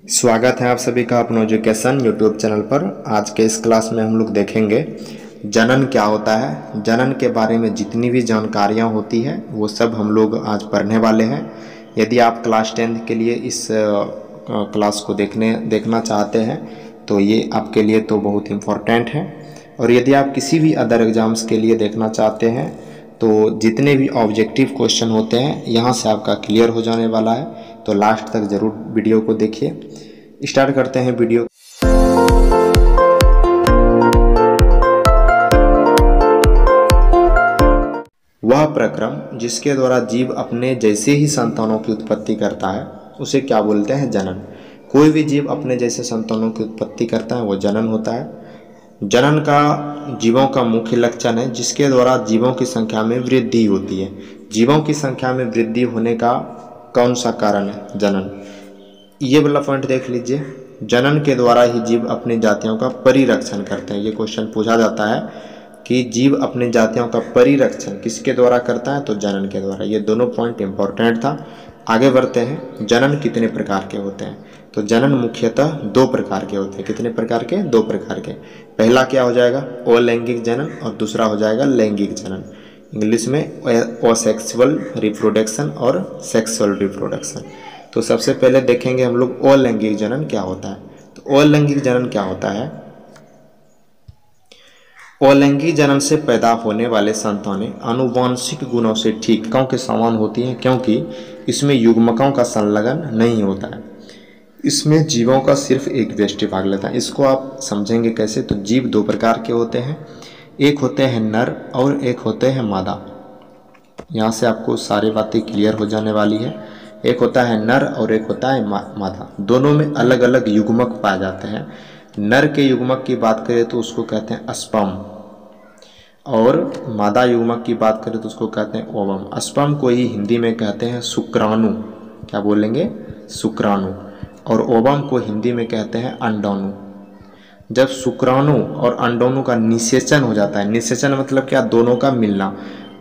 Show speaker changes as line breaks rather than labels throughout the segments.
स्वागत है आप सभी का अपना एजुकेशन यूट्यूब चैनल पर। आज के इस क्लास में हम लोग देखेंगे जनन क्या होता है। जनन के बारे में जितनी भी जानकारियां होती है वो सब हम लोग आज पढ़ने वाले हैं। यदि आप क्लास 10 के लिए इस क्लास को देखना चाहते हैं तो ये आपके लिए तो बहुत इम्पोर्टेंट है। और यदि आप किसी भी अदर एग्ज़ाम्स के लिए देखना चाहते हैं तो जितने भी ऑब्जेक्टिव क्वेश्चन होते हैं यहाँ से आपका क्लियर हो जाने वाला है। तो लास्ट तक ज़रूर वीडियो को देखिए। स्टार्ट करते हैं वीडियो। वह प्रक्रम जिसके द्वारा जीव अपने जैसे ही संतानों की उत्पत्ति करता है उसे क्या बोलते हैं? जनन। कोई भी जीव अपने जैसे संतानों की उत्पत्ति करता है वो जनन होता है। जनन का जीवों का मुख्य लक्षण है जिसके द्वारा जीवों की संख्या में वृद्धि होती है। जीवों की संख्या में वृद्धि होने का कौन सा कारण है? जनन। ये वाला पॉइंट देख लीजिए। जनन के द्वारा ही जीव अपनी जातियों का परिरक्षण करते हैं। ये क्वेश्चन पूछा जाता है कि जीव अपनी जातियों का परिरक्षण किसके द्वारा करता है? तो जनन के द्वारा। ये दोनों पॉइंट इंपॉर्टेंट था। आगे बढ़ते हैं। जनन कितने प्रकार के होते हैं? तो जनन मुख्यतः दो प्रकार के होते हैं। कितने प्रकार के? दो प्रकार के। पहला क्या हो जाएगा? अलैंगिक जनन और दूसरा हो जाएगा लैंगिक जनन। इंग्लिश में असेक्सुअल रिप्रोडक्शन और सेक्सुअल रिप्रोडक्शन। तो सबसे पहले देखेंगे हम लोग अलैंगिक जनन क्या होता है। तो अलैंगिक जनन क्या होता है? अलैंगिक जनन से पैदा होने वाले संतानें आनुवंशिक गुणों से ठीक के समान होती हैं क्योंकि इसमें युग्मकों का संलग्न नहीं होता है। इसमें जीवों का सिर्फ एक व्यष्टि भाग लेता है। इसको आप समझेंगे कैसे? तो जीव दो प्रकार के होते हैं, एक होते हैं नर और एक होते हैं मादा। यहाँ से आपको सारी बातें क्लियर हो जाने वाली है। एक होता है नर और एक होता है मादा। दोनों में अलग अलग युग्मक पाए जाते हैं। नर के युग्मक की बात करें तो उसको कहते हैं स्पर्म और मादा युग्मक की बात करें तो उसको कहते हैं ओवम। स्पर्म को ही हिंदी में कहते हैं शुक्राणु। क्या बोलेंगे? शुक्राणु। और ओवम को हिंदी में कहते हैं अंडाणु। जब शुक्राणु और अंडाणु का निषेचन हो जाता है, निषेचन मतलब क्या? दोनों का मिलना।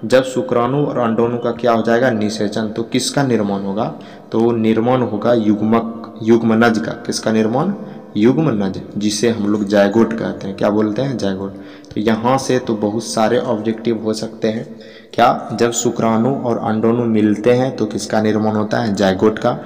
जब शुक्राणु और अंडाणु का क्या हो जाएगा? निषेचन, तो किसका निर्माण होगा? तो निर्माण होगा युग्मनज का। किसका निर्माण? युग्मनज, जिसे हम लोग जायगोट कहते हैं। क्या बोलते हैं? जायगोट। तो यहाँ से तो बहुत सारे ऑब्जेक्टिव हो सकते हैं। क्या? जब शुक्राणु और अंडाणु मिलते हैं तो किसका निर्माण होता है? जायगोट का।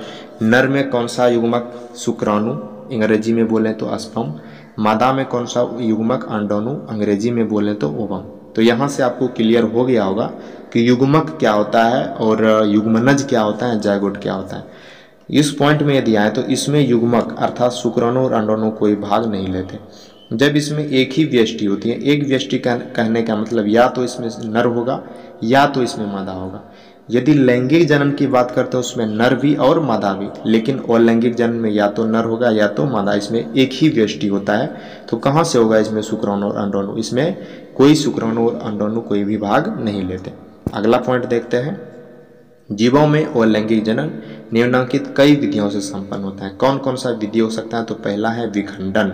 नर में कौन सा युग्मक? शुक्राणु, अंग्रेजी में बोलें तो स्पर्म। मादा में कौन सा युग्मक? अंडाणु, अंग्रेजी में बोलें तो ओवम। तो यहाँ से आपको क्लियर हो गया होगा कि युग्मक क्या होता है और युग्मनज क्या होता है, जायगोट क्या होता है। इस पॉइंट में यदि आए तो इसमें युग्मक अर्थात शुक्राणु और अंडाणु कोई भाग नहीं लेते। जब इसमें एक ही व्यष्टि होती है, एक व्यष्टि कहने का मतलब या तो इसमें नर होगा या तो इसमें मादा होगा। यदि लैंगिक जनन की बात करते हैं उसमें नर भी और मादा भी, लेकिन अलैंगिक जनन में या तो नर होगा या तो मादा। इसमें एक ही व्यष्टि होता है। तो कहाँ से होगा इसमें शुक्राणु और अंडाणु? इसमें कोई शुक्राणु और अंडाणु कोई भी भाग नहीं लेते। अगला पॉइंट देखते हैं। जीवों में अलैंगिक जनन निम्नलिखित कई विधियों से संपन्न होता है। कौन कौन सा विधि हो सकता है? तो पहला है विखंडन,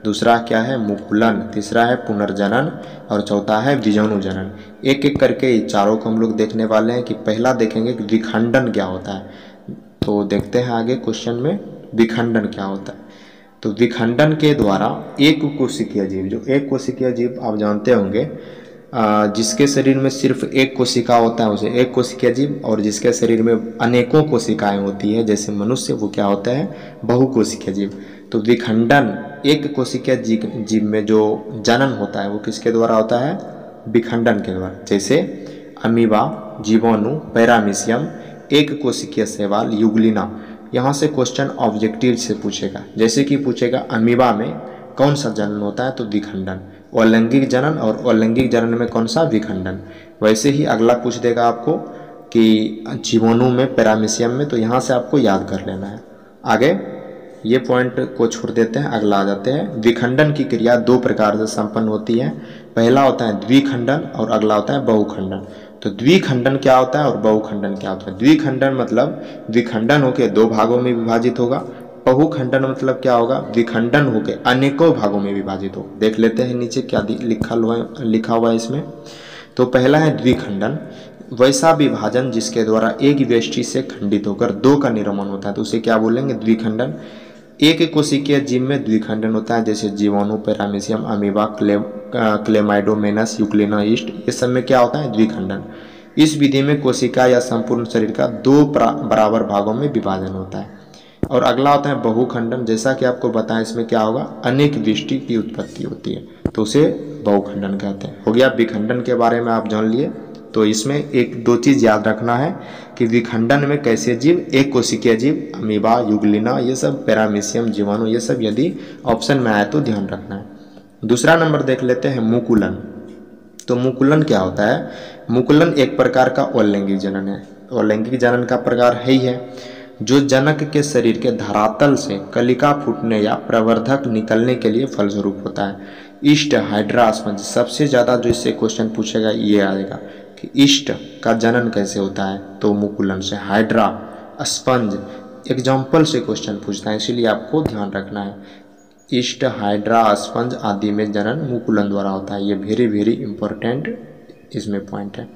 दूसरा क्या है? मुकुलन, तीसरा है पुनर्जनन और चौथा है बीजाणु जनन। एक एक करके ये चारों को हम लोग देखने वाले हैं। कि पहला देखेंगे कि विखंडन क्या होता है। तो देखते हैं आगे क्वेश्चन में विखंडन क्या होता है। तो विखंडन के द्वारा एक कोशिकीय जीव, जो एक कोशिकीय जीव आप जानते होंगे, जिसके शरीर में सिर्फ एक कोशिका होता है उसे एक कोशिकीय जीव, और जिसके शरीर में अनेकों कोशिकाएं होती है जैसे मनुष्य, वो क्या होता है? बहुकोशिकीय जीव। तो विखंडन एक कोशिकीय जीव में जो जनन होता है वो किसके द्वारा होता है? विखंडन के द्वारा। जैसे अमीबा, जीवाणु, पैरामीशियम, एक कोशिकीय शैवाल, युगलिना। यहाँ से क्वेश्चन ऑब्जेक्टिव से पूछेगा। जैसे कि पूछेगा अमीबा में कौन सा जनन होता है? तो विखंडन। अलैंगिक जनन और अलैंगिक जनन में कौन सा? विखंडन। वैसे ही अगला पूछ देगा आपको कि जीवाणु में, पैरामीशियम में। तो यहाँ से आपको याद कर लेना है। आगे ये पॉइंट को छोड़ देते हैं, अगला आ जाते हैं। विखंडन की क्रिया दो प्रकार से संपन्न होती है। पहला होता है द्विखंडन और अगला होता है बहुखंडन। तो द्विखंडन क्या होता है और बहुखंडन क्या होता है? द्विखंडन मतलब विखंडन होकर दो भागों में विभाजित होगा। बहुखंडन मतलब क्या होगा? विखंडन होकर अनेकों भागों में विभाजित हो। देख लेते हैं नीचे क्या लिखा हुआ है इसमें। तो पहला है द्विखंडन, वैसा विभाजन जिसके द्वारा एक व्यष्टि से खंडित होकर दो का निर्माण होता है, तो उसे क्या बोलेंगे? द्विखंडन। एक कोशिकीय जीव में द्विखंडन होता है, जैसे जीवाणु, पैरामीशियम, अमीबा, क्लेमाइडोमोनास, यूक्लिना यीस्ट, ये सब में क्या होता है? द्विखंडन। इस विधि में कोशिका या संपूर्ण शरीर का दो बराबर भागों में विभाजन होता है। और अगला होता है बहुखंडन। जैसा कि आपको बताएं, इसमें क्या होगा? अनेक दृष्टि की उत्पत्ति होती है, तो उसे बहुखंडन कहते हैं। हो गया, विखंडन के बारे में आप जान लिए। तो इसमें एक दो चीज़ याद रखना है कि विखंडन में कैसे जीव, एक कोशिकीय जीव, अमीबा, यूग्लिना, ये सब, पैरामीशियम, जीवाणु, ये सब यदि ऑप्शन में आए तो ध्यान रखना है। दूसरा नंबर देख लेते हैं, मुकुलन। तो मुकुलन क्या होता है? मुकुलन एक प्रकार का अलैंगिक जनन है। अलैंगिक जनन का प्रकार है ही है, जो जनक के शरीर के धरातल से कलिका फूटने या प्रवर्धक निकलने के लिए फलस्वरूप होता है। ईस्ट, हाइड्रा, स्पंज, सबसे ज़्यादा जो इससे क्वेश्चन पूछेगा ये आएगा कि ईस्ट का जनन कैसे होता है? तो मुकुलन से। हाइड्रा, स्पंज एग्जाम्पल से क्वेश्चन पूछता है, इसीलिए आपको ध्यान रखना है। ईस्ट, हाइड्रा, स्पंज आदि में जनन मुकुलन द्वारा होता है। ये वेरी वेरी इंपॉर्टेंट इसमें पॉइंट है।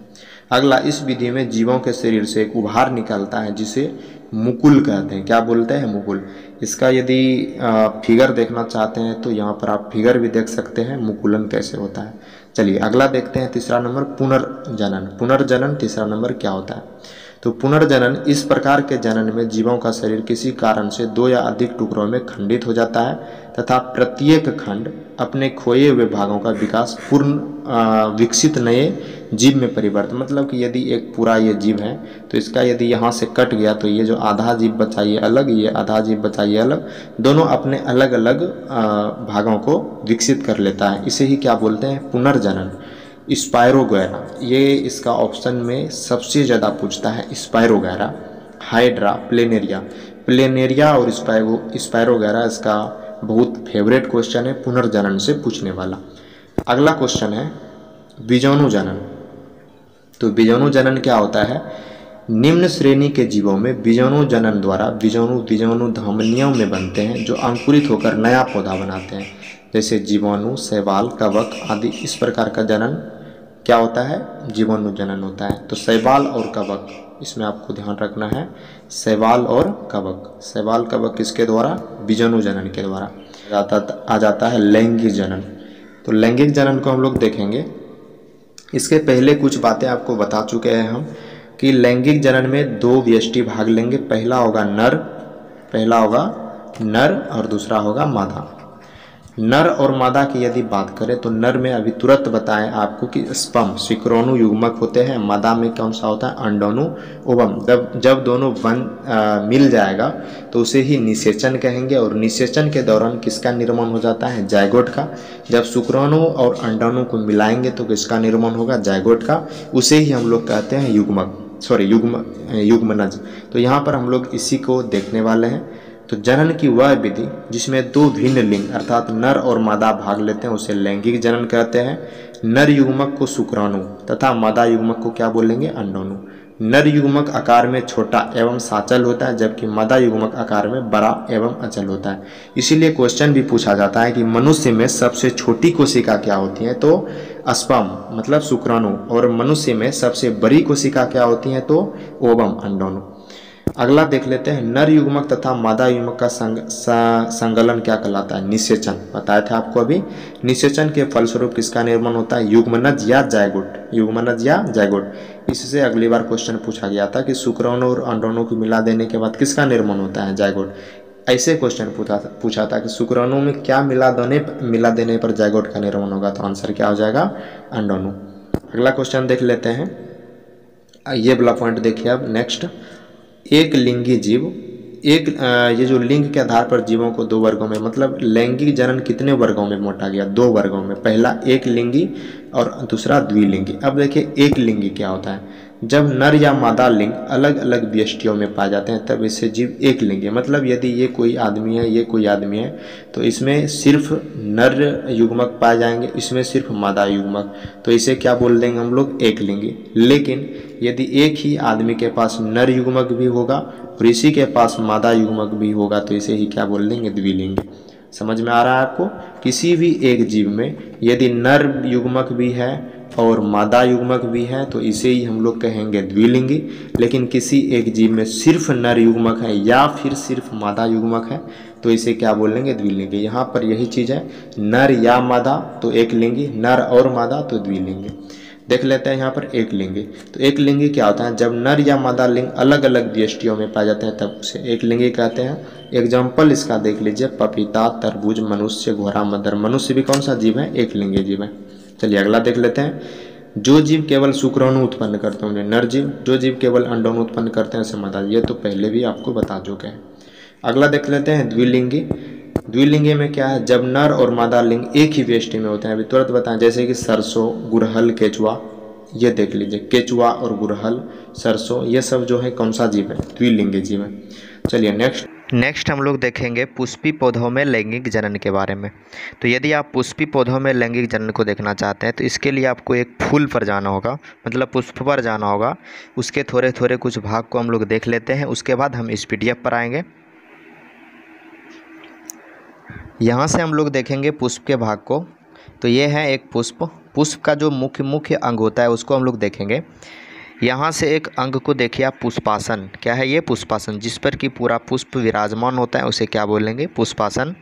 अगला, इस विधि में जीवों के शरीर से एक उभार निकलता है जिसे मुकुल कहते हैं। क्या बोलते हैं? मुकुल। इसका यदि फिगर देखना चाहते हैं तो यहाँ पर आप फिगर भी देख सकते हैं मुकुलन कैसे होता है। चलिए अगला देखते हैं, तीसरा नंबर, पुनर्जनन। पुनर्जनन तीसरा नंबर क्या होता है? तो पुनर्जनन इस प्रकार के जनन में जीवों का शरीर किसी कारण से दो या अधिक टुकड़ों में खंडित हो जाता है तथा प्रत्येक खंड अपने खोए हुए भागों का विकास पूर्ण विकसित नए जीव में परिवर्तन। मतलब कि यदि एक पूरा ये जीव है तो इसका यदि यहाँ से कट गया तो ये जो आधा जीव बचा ये अलग, ये आधा जीव बचा ये अलग, दोनों अपने अलग अलग भागों को विकसित कर लेता है। इसे ही क्या बोलते हैं? पुनर्जनन। स्पायरोगैरा, ये इसका ऑप्शन में सबसे ज़्यादा पूछता है। Spirogyra, hydra, planaria. प्लेनेरिया और स्पायरोगैरा इसका बहुत फेवरेट क्वेश्चन है, पुनर्जनन से पूछने वाला। अगला क्वेश्चन है बीजाणु जनन। तो बीजाणु जनन क्या होता है? निम्न श्रेणी के जीवों में बीजाणु जनन द्वारा बीजाणु धमनियों में बनते हैं जो अंकुरित होकर नया पौधा बनाते हैं, जैसे जीवाणु, शैवाल, कवक आदि। इस प्रकार का जनन क्या होता है? जीवाणु जनन होता है। तो शैवाल और कवक, इसमें आपको ध्यान रखना है, शैवाल और कवक। शैवाल कवक किसके द्वारा? बीजाणु जनन के द्वारा। आ जाता है लैंगिक जनन। तो लैंगिक जनन को हम लोग देखेंगे। इसके पहले कुछ बातें आपको बता चुके हैं हम कि लैंगिक जनन में दो व्यष्टि भाग लेंगे। पहला होगा नर और दूसरा होगा मादा। नर और मादा की यदि बात करें तो नर में अभी तुरंत बताएं आपको कि स्पर्म शुक्राणु युग्मक होते हैं। मादा में कौन सा होता है? अंडाणु ओवम। जब दोनों मिल जाएगा तो उसे ही निषेचन कहेंगे। और निषेचन के दौरान किसका निर्माण हो जाता है? जायगोट का। जब शुक्राणु और अंडाणु को मिलाएंगे तो किसका निर्माण होगा? जायगोट का। उसे ही हम लोग कहते हैं युग्मनज। तो यहाँ पर हम लोग इसी को देखने वाले हैं। तो जनन की वह विधि जिसमें दो भिन्न लिंग अर्थात नर और मादा भाग लेते हैं उसे लैंगिक जनन कहते हैं। नर युग्मक को शुक्राणु तथा मादा युग्मक को क्या बोलेंगे? अंडाणु। नर युग्मक आकार में छोटा एवं साचल होता है, जबकि मादा युग्मक आकार में बड़ा एवं अचल होता है। इसीलिए क्वेश्चन भी पूछा जाता है कि मनुष्य में सबसे छोटी कोशिका क्या होती है? तो स्पर्म मतलब शुक्राणु। और मनुष्य में सबसे बड़ी कोशिका क्या होती है? तो ओवम, अंडाणु। अगला देख लेते हैं, नर युग्मक तथा मादा युग्मक का संगलन क्या कहलाता है? निषेचन। बताया था आपको अभी। निषेचन के फलस्वरूप किसका निर्माण होता है? युग्मनज या जायगोट। इससे अगली बार क्वेश्चन पूछा गया था कि शुक्राणु और अंडाणु को मिला देने के बाद किसका निर्माण होता है? जायगोट। ऐसे क्वेश्चन पूछा था कि शुक्राणु में क्या मिला देने पर जायगोट का निर्माण होगा? तो आंसर क्या हो जाएगा? अंडाणु। अगला क्वेश्चन देख लेते हैं। ये वाला पॉइंट देखिए अब। नेक्स्ट, एक लिंगी जीव, ये जो लिंग के आधार पर जीवों को दो वर्गों में, मतलब लैंगिक जनन कितने वर्गों में बांटा गया? दो वर्गों में। पहला एक लिंगी और दूसरा द्विलिंगी। अब देखिए एक लिंगी क्या होता है? जब नर या मादा लिंग अलग अलग व्यष्टियों में पाए जाते हैं तब इससे जीव एक लिंगी। मतलब यदि ये कोई आदमी है, ये कोई आदमी है, तो इसमें सिर्फ नर युग्मक पाए जाएंगे, इसमें सिर्फ मादा युग्मक, तो इसे क्या बोल देंगे हम लोग? एक लिंगी। लेकिन यदि एक ही आदमी के पास नर युग्मक भी होगा और इसी के पास मादा युग्मक भी होगा तो इसे ही क्या बोल देंगे? द्विलिंगी। समझ में आ रहा है आपको? किसी भी एक जीव में यदि नर युग्मक भी है और मादा युग्मक भी है तो इसे ही हम लोग कहेंगे द्विलिंगी। लेकिन किसी एक जीव में सिर्फ नर युग्मक है या फिर सिर्फ मादा युग्मक है तो इसे क्या बोलेंगे? द्विलिंगी। यहाँ पर यही चीज़ है, नर या मादा तो एक लिंगी, नर और मादा तो द्विलिंगी। देख लेते हैं यहाँ पर एक लिंगी। तो एक लिंगी क्या होता है? जब नर या मादा लिंग अलग अलग व्यष्टियों में पाए जाते हैं तब उसे एक लिंगी कहते हैं। एग्जाम्पल इसका देख लीजिए, पपीता, तरबूज, मनुष्य, घोड़ा, मदर। मनुष्य भी कौन सा जीव है? एक लिंगी जीव है। चलिए अगला देख लेते हैं। जो जीव केवल शुक्राणु उत्पन्न करते होंगे नर जीव, जो जीव केवल अंडाणु उत्पन्न करते हैं उसे मादा। ये तो पहले भी आपको बता चुके हैं। अगला देख लेते हैं द्विलिंगी। द्विलिंगी में क्या है? जब नर और मादा लिंग एक ही व्यष्टि में होते हैं। अभी तुरंत बताएं, जैसे कि सरसों, गुड़हल, केचुआ। ये देख लीजिए, केचुआ और गुड़हल, सरसों, ये सब जो है कौन सा जीव है? द्विलिंगी जीव है। चलिए नेक्स्ट हम लोग देखेंगे पुष्पी पौधों में लैंगिक जनन के बारे में। तो यदि आप पुष्पी पौधों में लैंगिक जनन को देखना चाहते हैं तो इसके लिए आपको एक फूल पर जाना होगा, मतलब पुष्प पर जाना होगा। उसके थोड़े थोड़े कुछ भाग को हम लोग देख लेते हैं, उसके बाद हम इस PDF पर आएंगे। यहाँ से हम लोग देखेंगे पुष्प के भाग को। तो ये है एक पुष्प। पुष्प का जो मुख्य अंग होता है उसको हम लोग देखेंगे। यहाँ से एक अंग को देखिए आप, पुष्पासन। क्या है ये? पुष्पासन, जिस पर कि पूरा पुष्प विराजमान होता है उसे क्या बोलेंगे? पुष्पासन।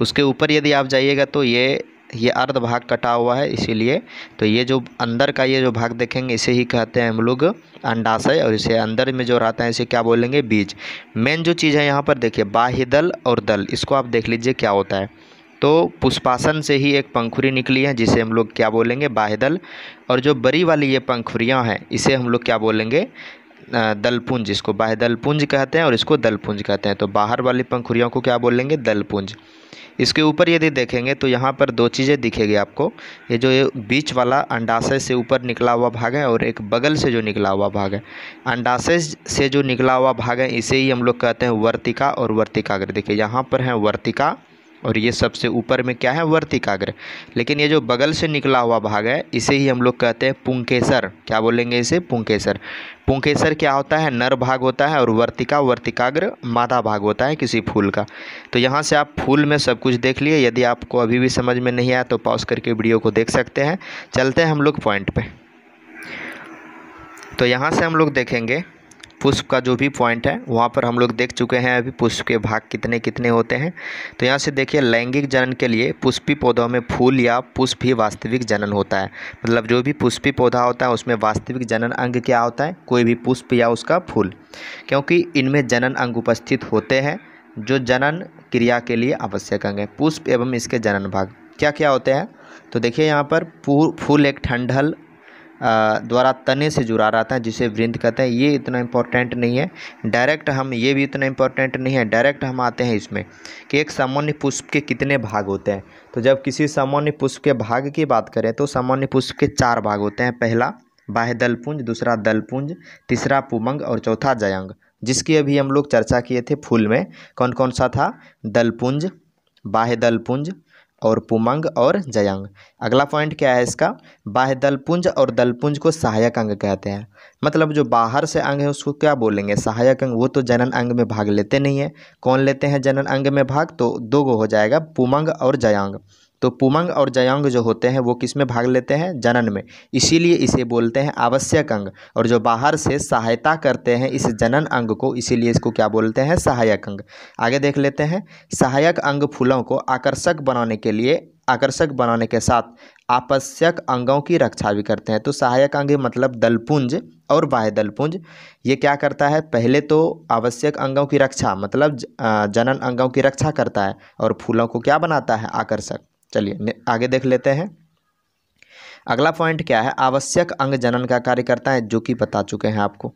उसके ऊपर यदि आप जाइएगा तो ये अर्ध भाग कटा हुआ है, इसीलिए तो ये जो अंदर का ये जो भाग देखेंगे इसे ही कहते हैं हम लोग अंडाशय, और इसे अंदर में जो रहता है इसे क्या बोलेंगे? बीज। मेन जो चीज़ है यहाँ पर देखिए, बाह्यदल और दल, इसको आप देख लीजिए क्या होता है। तो पुष्पासन से ही एक पंखुड़ी निकली है जिसे हम लोग क्या बोलेंगे? बाह्यदल। और जो बड़ी वाली ये पंखुड़ियाँ हैं इसे हम लोग क्या बोलेंगे? दलपुंज। इसको बाह्यदलपुंज कहते हैं और इसको दलपुंज कहते हैं। तो बाहर वाली पंखुड़ियों को क्या बोलेंगे? दलपुंज। इसके ऊपर यदि देखेंगे तो यहाँ पर दो चीज़ें दिखेगी आपको। ये जो ये बीच वाला अंडाशय से ऊपर निकला हुआ भाग है और एक बगल से जो निकला हुआ भाग है। अंडाशय से जो निकला हुआ भाग है इसे ही हम लोग कहते हैं वर्तिका और वर्तिकाग्र। देखिए यहाँ पर है वर्तिका और ये सबसे ऊपर में क्या है? वर्तिकाग्र। लेकिन ये जो बगल से निकला हुआ भाग है इसे ही हम लोग कहते हैं पुंकेसर। क्या बोलेंगे इसे? पुंकेसर। पुंकेसर क्या होता है? नर भाग होता है और वर्तिकाग्र मादा भाग होता है किसी फूल का। तो यहाँ से आप फूल में सब कुछ देख लिए। यदि आपको अभी भी समझ में नहीं आया तो पॉज करके वीडियो को देख सकते हैं। चलते हैं हम लोग पॉइंट पे। तो यहाँ से हम लोग देखेंगे पुष्प का जो भी पॉइंट है वहाँ पर हम लोग देख चुके हैं अभी पुष्प के भाग कितने कितने होते हैं। तो यहाँ से देखिए, लैंगिक जनन के लिए पुष्पी पौधों में फूल या पुष्प ही वास्तविक जनन होता है। मतलब जो भी पुष्पी पौधा होता है उसमें वास्तविक जनन अंग क्या होता है? कोई भी पुष्प या उसका फूल, क्योंकि इनमें जनन अंग उपस्थित होते हैं जो जनन क्रिया के लिए आवश्यक अंग है। पुष्प एवं इसके जनन भाग क्या क्या होते हैं? तो देखिए यहाँ पर फूल एक ठंडल द्वारा तने से जुड़ा रहता है जिसे वृंत कहते हैं। ये इतना इम्पोर्टेंट नहीं है डायरेक्ट, हम ये भी इतना इम्पोर्टेंट नहीं है डायरेक्ट। हम आते हैं इसमें कि एक सामान्य पुष्प के कितने भाग होते हैं। तो जब किसी सामान्य पुष्प के भाग की बात करें तो सामान्य पुष्प के 4 भाग होते हैं। पहला बाह्य दलपुंज, दूसरा दलपुंज, तीसरा पुमंग और चौथा जयंग, जिसकी अभी हम लोग चर्चा किए थे। फूल में कौन कौन सा था? दलपुंज, बाह्य दलपुंज और पुमंग और जयंग। अगला पॉइंट क्या है इसका? बाह्य दलपुंज और दलपुंज को सहायक अंग कहते हैं। मतलब जो बाहर से अंग है उसको क्या बोलेंगे? सहायक अंग। वो तो जनन अंग में भाग लेते नहीं है। कौन लेते हैं जनन अंग में भाग? तो 2 गो हो जाएगा, पुमंग और जयांग। तो पुमंग और जयांग जो होते हैं वो किस में भाग लेते हैं? जनन में। इसीलिए इसे बोलते हैं आवश्यक अंग। और जो बाहर से सहायता करते हैं इस जनन अंग को, इसीलिए इसको क्या बोलते हैं? सहायक अंग। आगे देख लेते हैं। सहायक अंग फूलों को आकर्षक बनाने के साथ आवश्यक अंगों की रक्षा भी करते हैं। तो सहायक अंग मतलब दलपुंज और बाह्य दलपुंज, ये क्या करता है? पहले तो आवश्यक अंगों की रक्षा मतलब जनन अंगों की रक्षा करता है और फूलों को क्या बनाता है? आकर्षक। चलिए आगे देख लेते हैं। अगला पॉइंट क्या है? आवश्यक अंग जनन का कार्य करता है, जो कि बता चुके हैं आपको।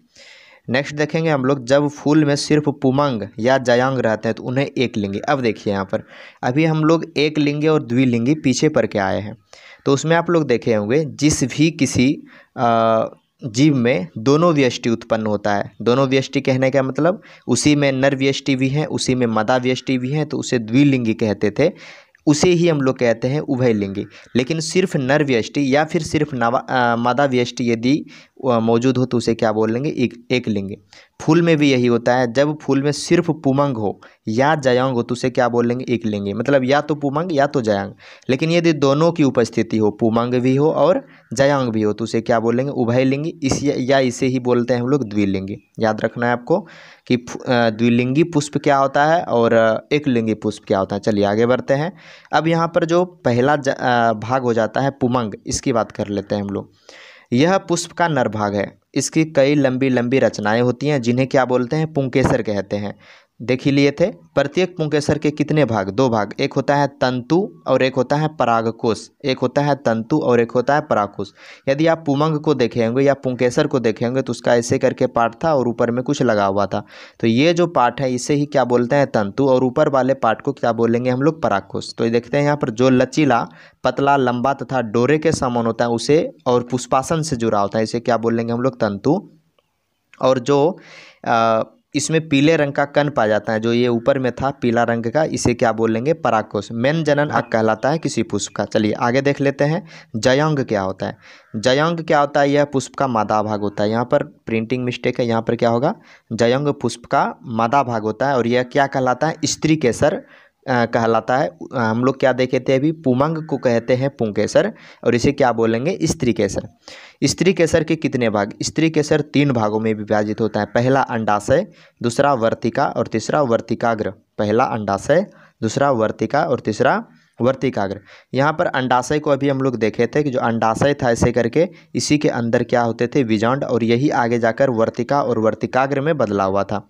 नेक्स्ट देखेंगे हम लोग, जब फूल में सिर्फ पुमंग या जयांग रहते हैं तो उन्हें एक लिंगी। अब देखिए यहाँ पर अभी हम लोग एक लिंगी और द्विलिंगी पीछे पर के आए हैं। तो उसमें आप लोग देखे होंगे जिस भी किसी जीव में दोनों व्यष्टि उत्पन्न होता है। दोनों व्यष्टि कहने का मतलब उसी में नर व्यष्टि भी हैं, उसी में मादा व्यष्टि भी हैं, तो उसे द्विलिंगी कहते थे। उसे ही हम लोग कहते हैं उभयलिंगी। लेकिन सिर्फ नर व्यष्टि या फिर सिर्फ मादा व्यष्टि यदि मौजूद हो तो उसे क्या बोलेंगे? एक लिंगी। फूल में भी यही होता है, जब फूल में सिर्फ पुमंग हो या जयांग हो तो उसे क्या बोलेंगे, एकलिंगी, मतलब या तो पुमंग या तो जयांग। लेकिन यदि दोनों की उपस्थिति हो, पुमंग भी हो और जयांग भी हो, तो उसे क्या बोलेंगे, उभयलिंगी। या इसे ही बोलते हैं हम लोग द्विलिंगी। याद रखना है आपको कि द्विलिंगी पुष्प क्या होता है और एकलिंगी पुष्प क्या होता है। चलिए आगे बढ़ते हैं। अब यहाँ पर जो पहला भाग हो जाता है पुमंग, इसकी बात कर लेते हैं हम लोग। यह पुष्प का नर भाग है। इसकी कई लंबी लंबी रचनाएं होती हैं जिन्हें क्या बोलते हैं, पुंकेसर कहते हैं। देख ही लिए थे। प्रत्येक पुंकेसर के कितने भाग, दो भाग, एक होता है तंतु और एक होता है परागकोश। एक होता है तंतु और एक होता है परागकोश। यदि आप पुमंग को देखे होंगे या पुंकेसर को देखे होंगे तो उसका ऐसे करके पार्ट था और ऊपर में कुछ लगा हुआ था। तो ये जो पार्ट है इसे ही क्या बोलते हैं, तंतु, और ऊपर वाले पार्ट को क्या बोलेंगे हम लोग, परागकोश। तो ये देखते हैं यहाँ पर जो लचीला, पतला, लंबा तथा डोरे के समान होता है उसे, और पुष्पासन से जुड़ा होता है, इसे क्या बोलेंगे हम लोग, तंतु। और जो इसमें पीले रंग का कण पाया जाता है, जो ये ऊपर में था पीला रंग का, इसे क्या बोलेंगे, परागकोश। मेन जनन अंग कहलाता है किसी पुष्प का। चलिए आगे देख लेते हैं जयांग क्या होता है। जयांग क्या होता है, यह पुष्प का मादा भाग होता है। यहाँ पर प्रिंटिंग मिस्टेक है, यहाँ पर क्या होगा, जयांग पुष्प का मादा भाग होता है और यह क्या कहलाता है, स्त्री केसर कहलाता है। हम लोग क्या देखे थे अभी, पुमंग को कहते हैं पुंकेसर और इसे क्या बोलेंगे, स्त्री केसर। स्त्री केसर के कितने भाग, स्त्री केसर 3 भागों में विभाजित होता है। पहला अंडाशय, दूसरा वर्तिका और तीसरा वर्तिकाग्र। पहला अंडाशय, दूसरा वर्तिका और तीसरा वर्तिकाग्र। यहाँ पर अंडाशय को अभी हम लोग देखे थे कि जो अंडाशय था ऐसे करके, इसी के अंदर क्या होते थे, बीजांड, और यही आगे जाकर वर्तिका और वर्तिकाग्र में बदला हुआ था।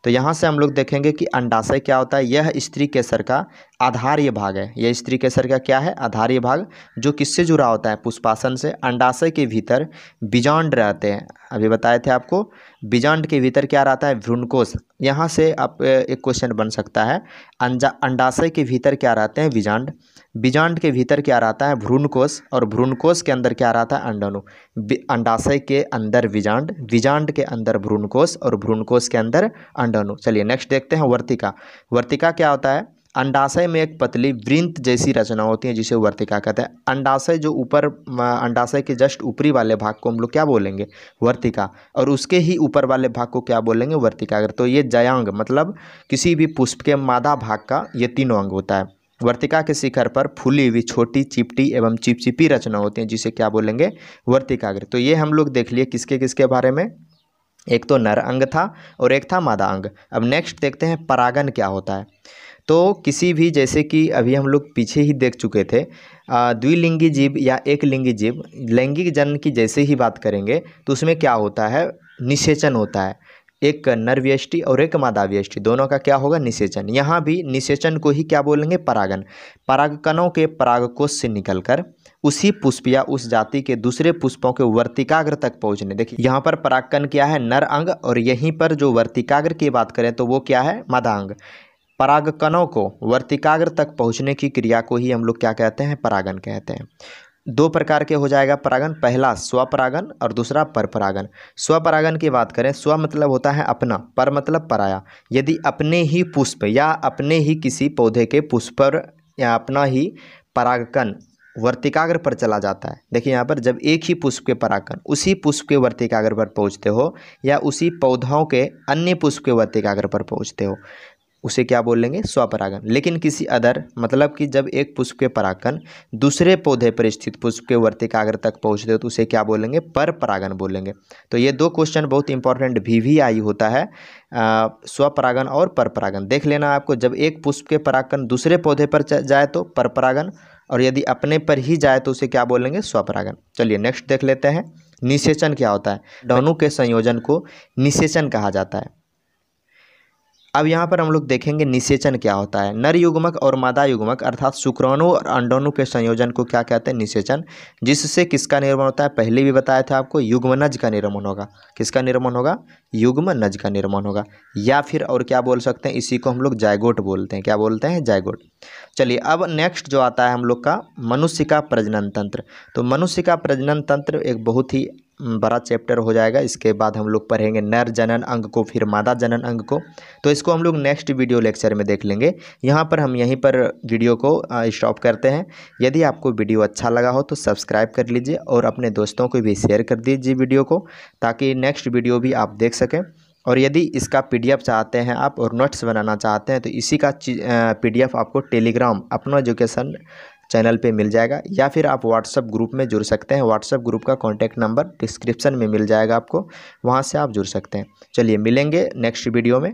तो यहाँ से हम लोग देखेंगे कि अंडाशय क्या होता है, यह स्त्री केसर का आधार्य भाग है। यह स्त्री केसर का क्या है, आधार्य भाग, जो किससे जुड़ा होता है, पुष्पासन से। अंडाशय के भीतर बीजांड रहते हैं, अभी बताए थे आपको। बीजांड के भीतर क्या रहता है, भ्रूणकोश। यहाँ से आप एक क्वेश्चन बन सकता है, अंडाशय के भीतर क्या रहते हैं, बीजांड। बीजांड के भीतर क्या रहता है, भ्रूणकोश, और भ्रूणकोश के अंदर क्या रहता है, अंडाणु। अंडाशय के अंदर बीजांड, बीजांड के अंदर भ्रूणकोश और भ्रूणकोश के अंदर अंडाणु। चलिए नेक्स्ट देखते हैं वर्तिका। वर्तिका क्या होता है, अंडाशय में एक पतली वृंत जैसी रचना होती है जिसे वर्तिका कहते हैं। अंडाशय जो ऊपर, अंडाशय के जस्ट ऊपरी वाले भाग को हम लोग क्या बोलेंगे, वर्तिका, और उसके ही ऊपर वाले भाग को क्या बोलेंगे, वर्तिकाग्र। तो ये जयांग मतलब किसी भी पुष्प के मादा भाग का ये तीनों अंग होता है। वर्तिका के शिखर पर फूली हुई छोटी चिपटी एवं चिपचिपी रचना होती है जिसे क्या बोलेंगे, वर्तिकाग्र। तो ये हम लोग देख लिए किसके किसके बारे में, एक तो नर अंग था और एक था मादा अंग। अब नेक्स्ट देखते हैं परागन क्या होता है। तो किसी भी, जैसे कि अभी हम लोग पीछे ही देख चुके थे, द्विलिंगी जीव या एक लिंगी जीव, लैंगिक जनन की जैसे ही बात करेंगे तो उसमें क्या होता है, निषेचन होता है। एक नर व्यष्टि और एक मादा व्यष्टि, दोनों का क्या होगा, निषेचन। यहाँ भी निषेचन को ही क्या बोलेंगे, परागन। परागकणों के परागकोश से निकलकर उसी पुष्प या उस जाति के दूसरे पुष्पों के वर्तिकाग्र तक पहुँचने। देखिए यहाँ पर परागकण क्या है, नर अंग, और यहीं पर जो वर्तिकाग्र की बात करें तो वो क्या है, मादा अंग। परागकणों को वर्तिकाग्र तक पहुँचने की क्रिया को ही हम लोग क्या कहते हैं, परागन कहते हैं। 2 प्रकार के हो जाएगा परागन, पहला स्वपरागन और दूसरा परपरागन। स्वपरागन की बात करें, स्व मतलब होता है अपना, पर मतलब पराया। यदि अपने ही पुष्प या अपने ही किसी पौधे के पुष्प पर या अपना ही परागकण वर्तिकाग्र पर चला जाता है। देखिए यहाँ पर जब एक ही पुष्प के परागकण उसी पुष्प के वर्तिकाग्र पर पहुँचते हो या उसी पौधों के अन्य पुष्प के वर्तिकाग्र पर पहुँचते हो, उसे क्या बोलेंगे, स्वपरागन। लेकिन किसी अदर, मतलब कि जब एक पुष्प के परागकण दूसरे पौधे पर स्थित पुष्प के वर्तिकाग्र तक पहुँचते हो तो उसे क्या बोलेंगे, पर परागन बोलेंगे। तो ये 2 क्वेश्चन बहुत इंपॉर्टेंट VVI होता है, स्वपरागन और परपरागन। देख लेना आपको, जब एक पुष्प के परागकण दूसरे पौधे पर जाए तो परपरागन, और यदि अपने पर ही जाए तो उसे क्या बोलेंगे, स्वपरागन। चलिए नेक्स्ट देख लेते हैं, निषेचन क्या होता है। दोनों के संयोजन को निषेचन कहा जाता है। अब यहाँ पर हम लोग देखेंगे निषेचन क्या होता है। नर युग्मक और मादा युग्मक अर्थात शुक्राणु और अंडाणु के संयोजन को क्या कहते हैं, निषेचन। जिससे किसका निर्माण होता है, पहले भी बताया था आपको, युग्मनज का निर्माण होगा। किसका निर्माण होगा, युग्मनज का निर्माण होगा। या फिर और क्या बोल सकते हैं, इसी को हम लोग जायगोट बोलते हैं। क्या बोलते हैं, जायगोट। चलिए अब नेक्स्ट जो आता है हम लोग का मनुष्य का प्रजनन तंत्र। तो मनुष्य का प्रजनन तंत्र एक बहुत ही बड़ा चैप्टर हो जाएगा। इसके बाद हम लोग पढ़ेंगे नर जनन अंग को, फिर मादा जनन अंग को। तो इसको हम लोग नेक्स्ट वीडियो लेक्चर में देख लेंगे। यहाँ पर हम यहीं पर वीडियो को स्टॉप करते हैं। यदि आपको वीडियो अच्छा लगा हो तो सब्सक्राइब कर लीजिए और अपने दोस्तों को भी शेयर कर दीजिए वीडियो को, ताकि नेक्स्ट वीडियो भी आप देख सकें। और यदि इसका PDF चाहते हैं आप और नोट्स बनाना चाहते हैं तो इसी का PDF आपको टेलीग्राम अपना एजुकेशन चैनल पे मिल जाएगा, या फिर आप व्हाट्सएप ग्रुप में जुड़ सकते हैं। व्हाट्सएप ग्रुप का कॉन्टैक्ट नंबर डिस्क्रिप्शन में मिल जाएगा आपको, वहाँ से आप जुड़ सकते हैं। चलिए मिलेंगे नेक्स्ट वीडियो में।